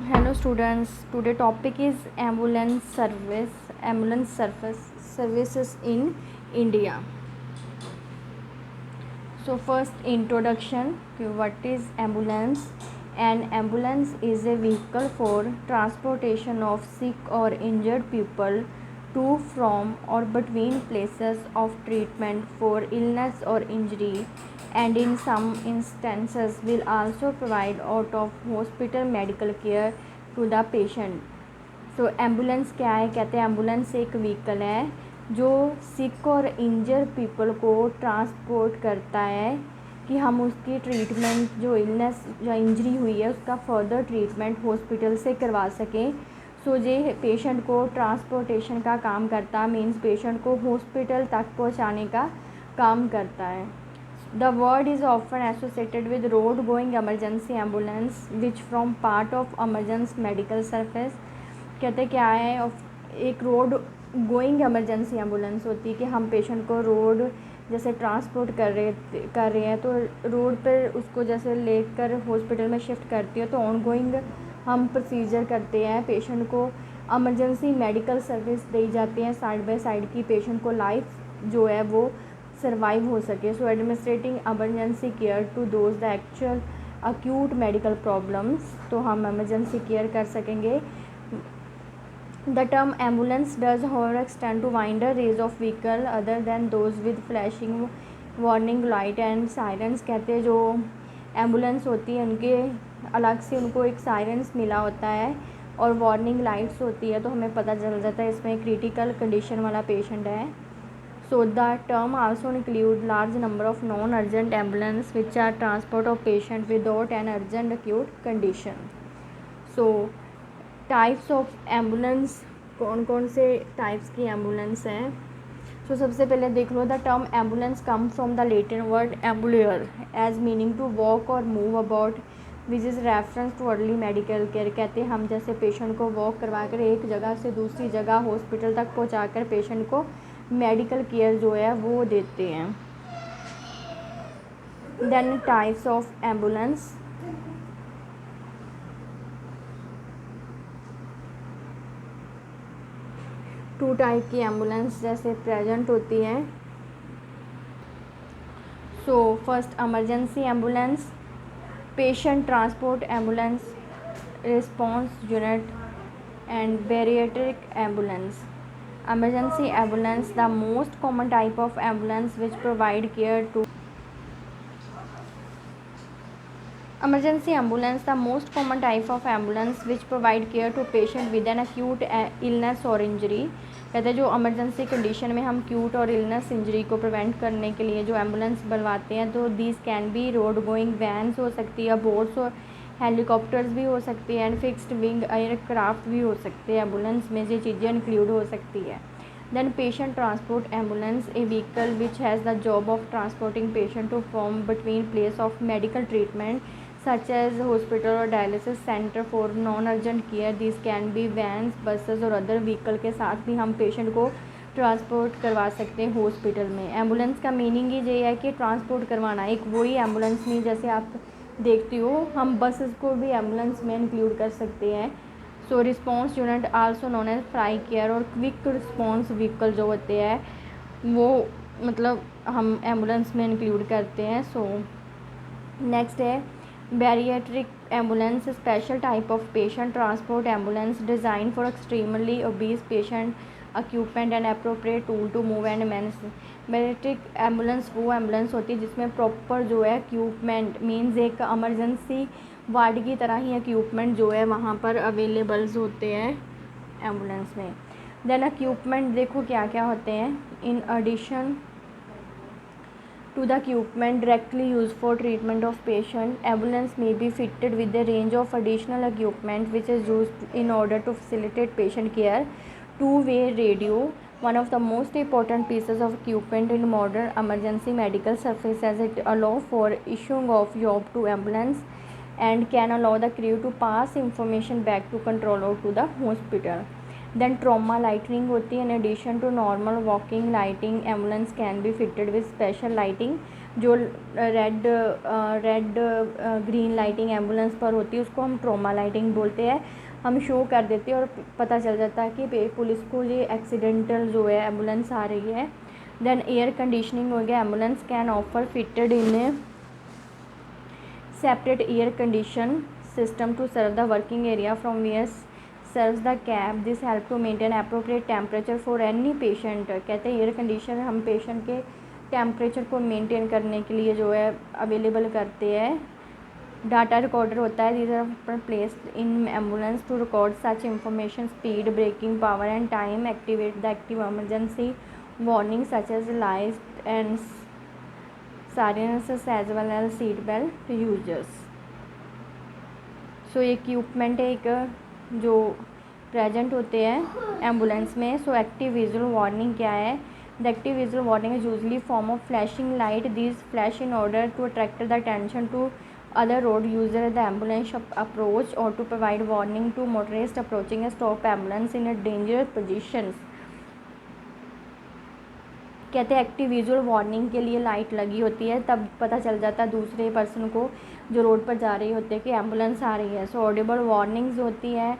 Hello students, today topic is ambulance services in India. So first introduction, what is ambulance? An ambulance is a vehicle for transportation of sick or injured people to, from or between places of treatment for illness or injury, and in some instances will also provide out of hospital medical care to the patient. तो ambulance क्या है? कहते हैं ambulance एक vehicle है जो सिक और इंजर people को ट्रांसपोर्ट करता है कि हम उसकी ट्रीटमेंट, जो इलनेस या इंजरी हुई है उसका फर्दर ट्रीटमेंट हॉस्पिटल से करवा सकें. सो ये पेशेंट को ट्रांसपोर्टेशन का काम करता है, मीन्स पेशेंट को हॉस्पिटल तक पहुंचाने का काम करता है. The word is often associated with road going emergency ambulance which form part of emergency medical service. कहते क्या है, एक रोड गोइंग इमरजेंसी एम्बुलेंस होती है कि हम पेशेंट को रोड जैसे ट्रांसपोर्ट कर रहे हैं तो रोड पर उसको जैसे लेकर हॉस्पिटल में शिफ्ट करती है, तो ऑन गोइंग हम प्रोसीजर करते हैं. पेशेंट को इमरजेंसी मेडिकल सर्विस दी जाती है साइड बाय साइड की पेशेंट को लाइफ जो है वो सर्वाइव हो सके. So administrating emergency care to those the actual acute medical problems, तो हम इमरजेंसी केयर कर सकेंगे. The term ambulance does however extend to wider range of vehicle other than those with flashing warning light and sirens. कहते हैं जो ambulance होती है उनके अलग से उनको एक सायरेंस मिला होता है और वार्निंग लाइट्स होती है, तो हमें पता चल जाता है इसमें क्रिटिकल कंडीशन वाला पेशेंट है. So the term also include large number of non-urgent ambulance which are transport of patient without an urgent acute condition. So types of ambulance, कौन कौन से टाइप्स की एम्बुलेंस हैं. सो सबसे पहले देख लो, the term ambulance come from the Latin word ambulare as meaning to walk और move about which is reference to early medical care. कहते हैं हम जैसे पेशेंट को वॉक करवा कर एक जगह से दूसरी जगह हॉस्पिटल तक पहुंचा कर पेशेंट को मेडिकल केयर जो है वो देते हैं. Then types of ambulance. Two type की एम्बुलेंस जैसे प्रेजेंट होती हैं. So first emergency ambulance, patient transport ambulance, response unit and bariatric ambulance. emergency ambulance, the most common type of ambulance which provide care to emergency ambulance, the most common type of ambulance which provide care to patient with an acute illness or injury. कहते हैं जो emergency condition में हम acute और illness injury को prevent करने के लिए जो एम्बुलेंस बनवाते हैं, तो these can be road going vans हो सकती है, बोट्स और हेलीकॉप्टर्स भी हो सकती है, एंड फिक्स्ड विंग एयरक्राफ्ट भी हो सकते हैं. एम्बुलेंस में ये चीज़ें इंक्लूड हो सकती है. Then patient transport ambulance, a vehicle which has the job of transporting patient to from between place of medical treatment such as hospital और dialysis centre for non urgent care. This can be vans, buses और other vehicle के साथ भी हम patient को transport करवा सकते हैं हॉस्पिटल में. एम्बुलेंस का मीनिंग ही ये है कि ट्रांसपोर्ट करवाना. एक वही एम्बुलेंस नहीं जैसे आप देखती हो, हम बसेस को भी एम्बुलेंस में इंक्लूड कर सकते हैं. So response unit also known as fly car और क्विक रिस्पॉन्स व्हीकल जो होते हैं वो मतलब हम एम्बुलेंस में इंक्लूड करते हैं. सो नेक्स्ट है bariatric ambulance, special type of patient transport ambulance design for extremely obese patient, equipment and appropriate tool to move and manage. Bariatric ambulance वो एम्बुलेंस होती है जिसमें प्रॉपर जो है इक्विपमेंट, मींस एक इमरजेंसी वार्ड की तरह ही इक्विपमेंट जो है वहाँ पर अवेलेबल्स होते हैं एम्बुलेंस में. देन इक्विपमेंट देखो क्या क्या होते हैं. In addition to the equipment directly used for treatment of patient, ambulance may be fitted with a range of additional equipment which is used in order to facilitate patient care. Two-way radio, one of the most important pieces of equipment in modern emergency medical service, as it allows for issuing of job to ambulance and can allow the crew to pass information back to control or to the hospital. Then trauma lightning होती है. In addition to normal walking lighting, ambulance can be fitted with special lighting जो red green lighting ambulance पर होती है उसको हम trauma lighting बोलते हैं। हम शो कर देते हैं और पता चल जाता है कि पुलिस को ये एक्सीडेंटल जो है एम्बुलेंस आ रही है। देन एयर कंडीशनिंग हो गया, ambulance can offer fitted in separate air condition system to serve the working area from where serves the cab. This help to maintain appropriate temperature for any patient. कहते हैं air conditioner हम patient के temperature को maintain करने के लिए जो है अवेलेबल करते हैं। डाटा रिकॉर्डर होता है, these are placed in ambulance to record such information, speed, braking power and time, activate the active emergency warning such as lights and sirens as well as seat belt users. So equipment है एक जो present होते हैं ambulance में। So active visual warning क्या है? The active visual warning is usually form of flashing light, this flash in order to attract the attention to other road user at the ambulance approach or to provide warning to motorists approaching a stop ambulance in a dangerous positions. कहते हैं active visual warning के लिए light लगी होती है, तब पता चल जाता है दूसरे पर्सन को जो रोड पर जा रही होते हैं कि एम्बुलेंस आ रही है। सो ऑडिबल वार्निंग्स होती है,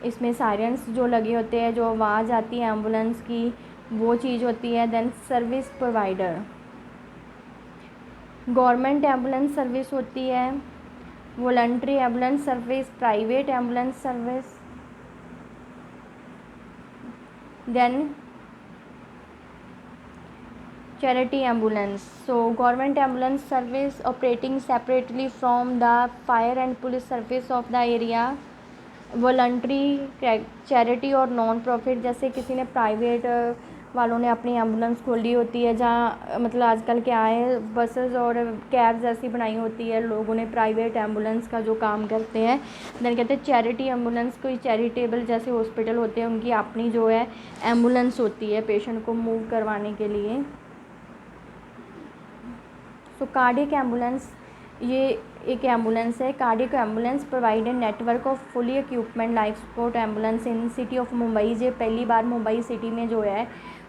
इसमें सायरन्स जो लगे होते हैं, जो आवाज़ आती है एम्बुलेंस की वो चीज़ होती है। Then service provider, government ambulance service होती है, voluntary ambulance service, private ambulance service. Then charity ambulance. So government ambulance service operating separately from the fire and police service of the area. Voluntary charity और non profit, जैसे किसी ने private वालों ने अपनी ambulance खोली होती है, जहाँ मतलब आजकल क्या है बसेस और कैब्स ऐसी बनाई होती है, लोगों ने प्राइवेट एम्बुलेंस का जो काम करते हैं। देन कहते हैं चैरिटी एम्बुलेंस, कोई चैरिटेबल जैसे हॉस्पिटल होते हैं उनकी अपनी जो है एम्बुलेंस होती है पेशेंट को मूव करवाने के लिए। सो कार्डियक एम्बुलेंस, ये एक एम्बुलेंस है। Cardiac ambulance provide a network of fully equipment life support ambulance in city of Mumbai. ये पहली बार मुंबई सिटी में जो है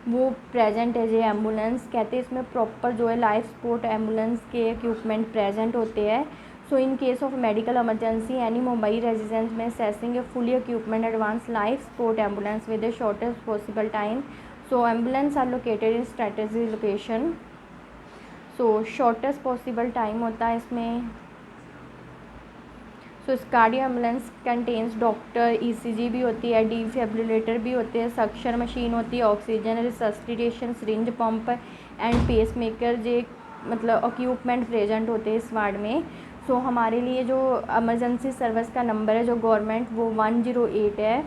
वो प्रेजेंट है ये एम्बुलेंस। कहते हैं इसमें प्रॉपर जो है लाइफ सपोर्ट एम्बुलेंस के इक्विपमेंट प्रेजेंट होते हैं। So in case of medical emergency any Mumbai residence में accessing a fully equipment advance life support ambulance with a shortest possible time. So ambulance are located in strategic location. So shortest possible time होता है इसमें। So इस cardio ambulance contains doctor, ECG भी होती है, defibrillator भी होते हैं, सक्शन मशीन होती है, oxygen resuscitation, syringe pump and pacemaker, जे मतलब इक्विपमेंट प्रेजेंट होते हैं इस वार्ड में। सो हमारे लिए जो इमरजेंसी सर्विस का नंबर है जो गवर्नमेंट वो 108 है।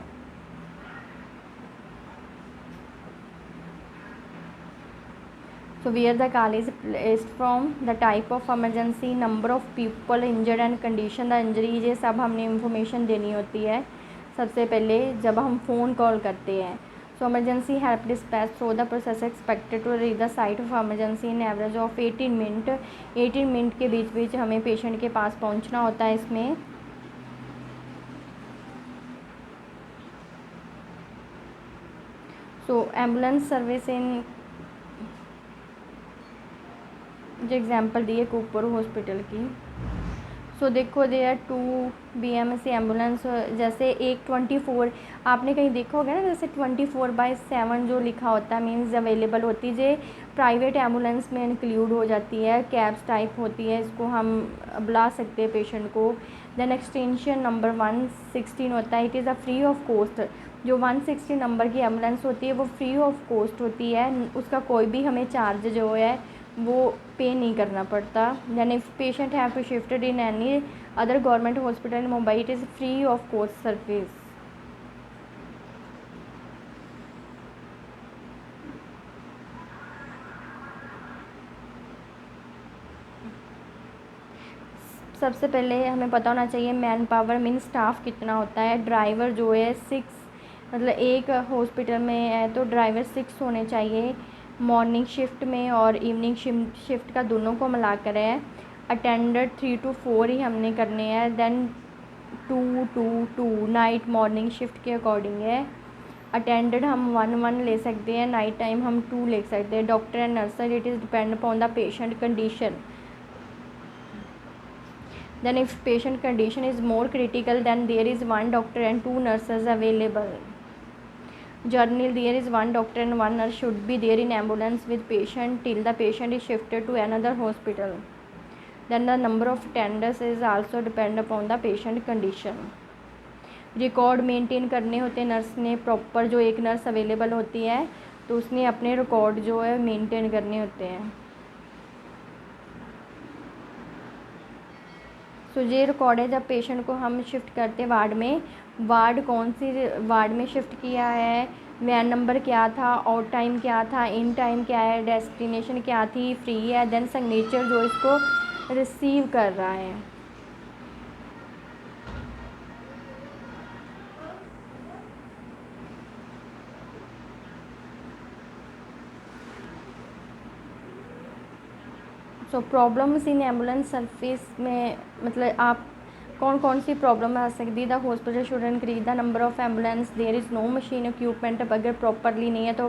So where the call is placed from, the type of emergency, number of people injured and condition the injury, ये सब हमने इंफॉर्मेशन देनी होती है सबसे पहले जब हम फ़ोन कॉल करते हैं। सो emergency help dispatch through the process expected to reach the site of emergency in average of 18 minute. 18 minute के बीच हमें पेशेंट के पास पहुंचना होता है इसमें। सो एम्बुलेंस सर्विस इन जो एग्जांपल दी है कूपर हॉस्पिटल की। सो देखो देयर 2 BMC एम्बुलेंस, जैसे एक 24 आपने कहीं देखा होगा ना, जैसे 24/7 जो लिखा होता है मीन्स अवेलेबल होती है, जो प्राइवेट एम्बुलेंस में इंक्लूड हो जाती है, कैब्स टाइप होती है, इसको हम बुला सकते हैं पेशेंट को। देन एक्सटेंशन नंबर 116 होता है, it is a free of cost. जो 160 नंबर की एम्बुलेंस होती है वो फ्री ऑफ कॉस्ट होती है, उसका कोई भी हमें चार्ज जो है वो पे नहीं करना पड़ता। Then if patient have to shifted in any other government hospital in Mumbai it is free of cost service. सबसे पहले हमें पता होना चाहिए मैन पावर मीन स्टाफ कितना होता है। ड्राइवर जो है 6, मतलब एक हॉस्पिटल में है तो ड्राइवर 6 होने चाहिए मॉर्निंग शिफ्ट में, और इवनिंग शिफ्ट का दोनों को मिलाकर है। अटेंडर 3 to 4 ही हमने करने हैं। Then 2 to 2 night morning shift के अकॉर्डिंग है। अटेंडेंट हम 1 ले सकते हैं, नाइट टाइम हम 2 ले सकते हैं. Doctor and nurses it is depend upon the patient condition. Then if patient condition is more critical, then there is 1 doctor and 2 nurses available. Generally there is 1 doctor and 1 nurse should be there in ambulance with patient till the patient is shifted to another hospital. Then the number of attendants is also depend upon the patient condition. Record maintain करने होते हैं nurse ने proper. जो एक nurse available होती है तो उसने अपने रिकॉर्ड जो है मेंटेन करने होते हैं. सो ये रिकॉर्ड है जब पेशेंट को हम शिफ्ट करते हैं वार्ड में. वार्ड कौन सी वार्ड में शिफ्ट किया है, वैन नंबर क्या था, आउट टाइम क्या था, इन टाइम क्या है, डेस्टिनेशन क्या थी, फ्री है. देन सिग्नेचर जो इसको रिसीव कर रहा है. सो प्रॉब्लम्स इन एम्बुलेंस सर्विस में मतलब आप कौन कौन सी प्रॉब्लम आ सकती है. The hospital should increase the number of ambulance. There is no machine equipment. अगर प्रॉपरली नहीं है तो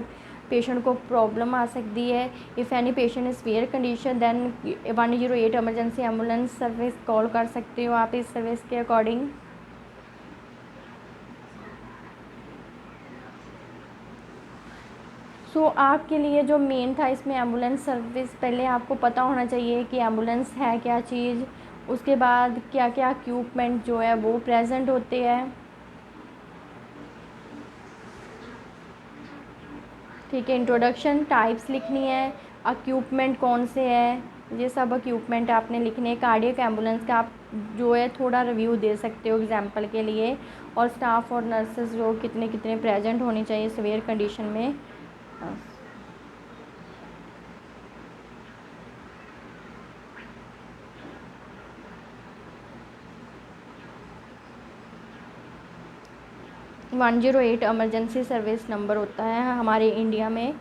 पेशेंट को प्रॉब्लम आ सकती है. If any patient is severe condition then 108 emergency ambulance service call कर सकते हो आप इस सर्विस के अकॉर्डिंग. सो आपके लिए जो मेन था इसमें एम्बुलेंस सर्विस, पहले आपको पता होना चाहिए कि एम्बुलेंस है क्या चीज़, उसके बाद क्या क्या इक्विपमेंट जो है वो प्रेजेंट होते हैं. ठीक है. इंट्रोडक्शन, टाइप्स लिखनी है, इक्विपमेंट कौन से है, ये सब इक्विपमेंट आपने लिखने. कार्डियक एम्बुलेंस का आप जो है थोड़ा रिव्यू दे सकते हो एग्जांपल के लिए. और स्टाफ और नर्सेज जो कितने कितने प्रेजेंट होनी चाहिए सीवियर कंडीशन में. 108 एमरजेंसी सर्विस नंबर होता है हमारे इंडिया में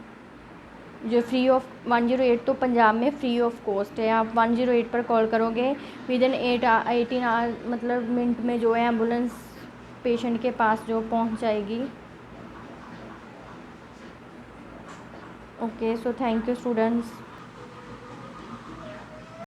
जो फ्री ऑफ. 108 तो पंजाब में फ्री ऑफ कॉस्ट है. आप 108 पर कॉल करोगे विद इन 18 आवर मतलब मिनट में जो है एम्बुलेंस पेशेंट के पास जो पहुंच जाएगी. Okay. So thank you students.